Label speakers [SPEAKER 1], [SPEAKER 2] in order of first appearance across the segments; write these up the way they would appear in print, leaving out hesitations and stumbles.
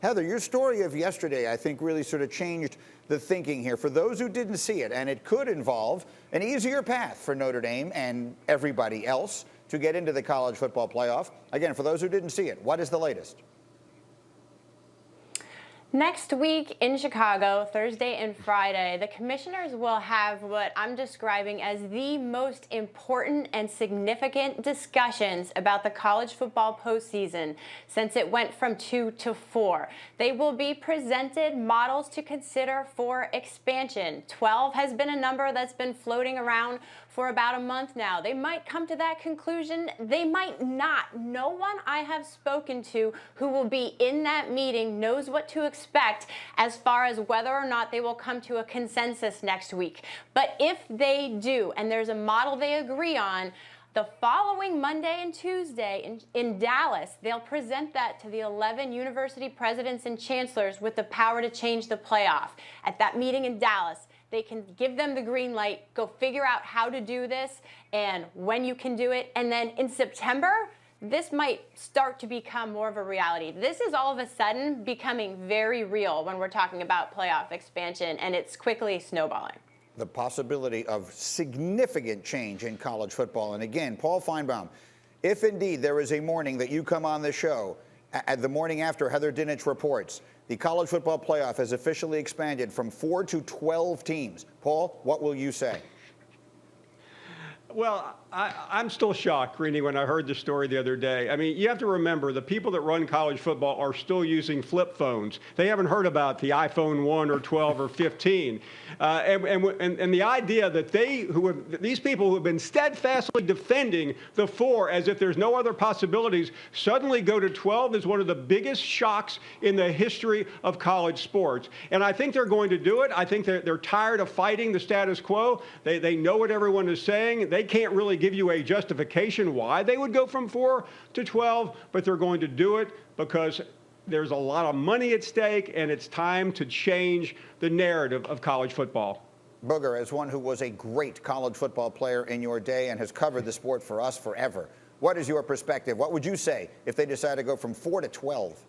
[SPEAKER 1] Heather, your story of yesterday, I think, really sort of changed the thinking here. For those who didn't see it, and it could involve an easier path for Notre Dame and everybody else to get into the college football playoff. Again, for those who didn't see it, what is the latest?
[SPEAKER 2] Next week in Chicago, Thursday and Friday, the commissioners will have what I'm describing as the most important and significant discussions about the college football postseason since it went from 2 to 4. They will be presented models to consider for expansion. 12 has been a number that's been floating around for about a month now. They might come to that conclusion. They might not. No one I have spoken to who will be in that meeting knows what to expect as far as whether or not they will come to a consensus next week. But if they do, and there's a model they agree on, the following Monday and Tuesday in Dallas, they'll present that to the 11 university presidents and chancellors with the power to change the playoff. At that meeting in Dallas, they can give them the green light, go figure out how to do this and when you can do it. And then in September, this might start to become more of a reality. This is all of a sudden becoming very real when we're talking about playoff expansion, and it's quickly snowballing.
[SPEAKER 1] The possibility of significant change in college football. And again, Paul Finebaum, if indeed there is a morning that you come on the show, at the morning after Heather Dinich reports, the college football playoff has officially expanded from 4 to 12 teams. Paul, what will you say?
[SPEAKER 3] Well, I'm still shocked, Greeny, when I heard the story the other day. I mean, you have to remember, the people that run college football are still using flip phones. They haven't heard about the iPhone 1 or 12 or 15. And the idea that these people who have been steadfastly defending the 4 as if there's no other possibilities suddenly go to 12 is one of the biggest shocks in the history of college sports. And I think they're going to do it. I think they're tired of fighting the status quo. They know what everyone is saying. They can't really give you a justification why they would go from 4 to 12, but they're going to do it because there's a lot of money at stake, and it's time to change the narrative of college football.
[SPEAKER 1] Booger, as one who was a great college football player in your day and has covered the sport for us forever, what is your perspective? What would you say if they decide to go from 4 to 12?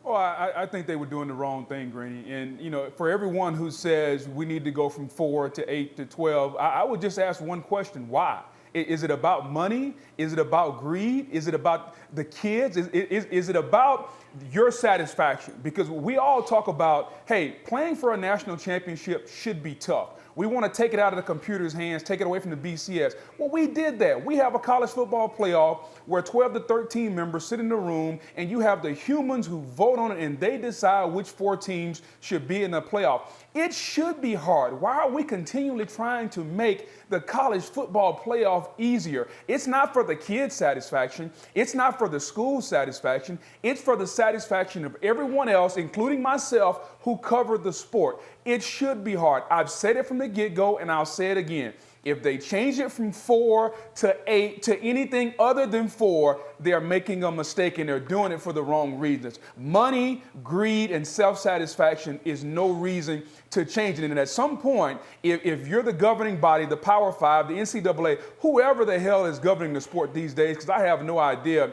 [SPEAKER 4] Well, I think they were doing the wrong thing, Greeny. And, you know, for everyone who says we need to go from 4 to 8 to 12, I would just ask one question: why? Is it about money? Is it about greed? Is it about the kids? Is it about your satisfaction? Because we all talk about, hey, playing for a national championship should be tough. We want to take it out of the computer's hands, take it away from the BCS. Well, we did that. We have a college football playoff where 12 to 13 members sit in the room, and you have the humans who vote on it, and they decide which 4 teams should be in the playoff. It should be hard. Why are we continually trying to make the college football playoff easier? It's not for the kids' satisfaction. It's not for the school's satisfaction. It's for the satisfaction of everyone else, including myself, who covered the sport. It should be hard. I've said it from the get-go, and I'll say it again. If they change it from 4 to 8 to anything other than 4, they're making a mistake, and they're doing it for the wrong reasons. Money, greed, and self-satisfaction is no reason to change it. And at some point, if you're the governing body, the Power 5, the NCAA, whoever the hell is governing the sport these days, because I have no idea,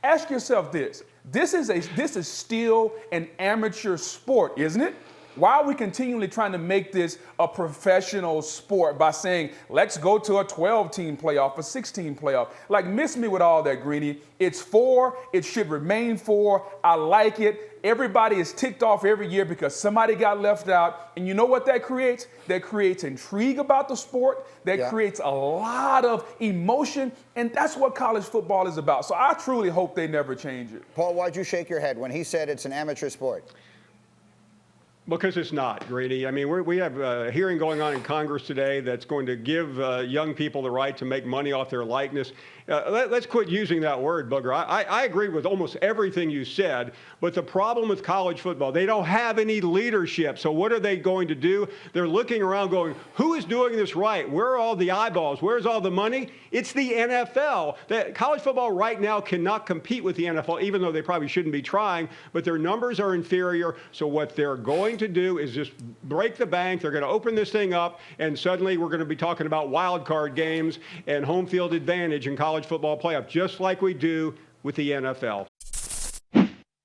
[SPEAKER 4] ask yourself this. This is still an amateur sport, isn't it? Why are we continually trying to make this a professional sport by saying, let's go to a 12-team playoff, a 16 playoff? Like, miss me with all that, Greeny. It's 4. It should remain 4. I like it. Everybody is ticked off every year because somebody got left out. And you know what that creates? That creates intrigue about the sport. That creates a lot of emotion. And that's what college football is about. So I truly hope they never change it.
[SPEAKER 1] Paul, why'd you shake your head when he said it's an amateur sport?
[SPEAKER 3] Because it's not, Greeny. I mean, we have a hearing going on in Congress today that's going to give young people the right to make money off their likeness. Let's quit using that word, Booger. I agree with almost everything you said, but the problem with college football, they don't have any leadership. So what are they going to do? They're looking around going, who is doing this right? Where are all the eyeballs? Where's all the money? It's the NFL. College football right now cannot compete with the NFL, even though they probably shouldn't be trying, but their numbers are inferior. So what they're going to do is just break the bank. They're going to open this thing up, and suddenly we're going to be talking about wild card games and home field advantage in college football playoff, just like we do with the NFL.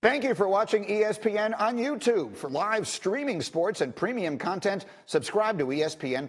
[SPEAKER 1] Thank you for watching ESPN on YouTube. For live streaming sports and premium content, subscribe to ESPN+.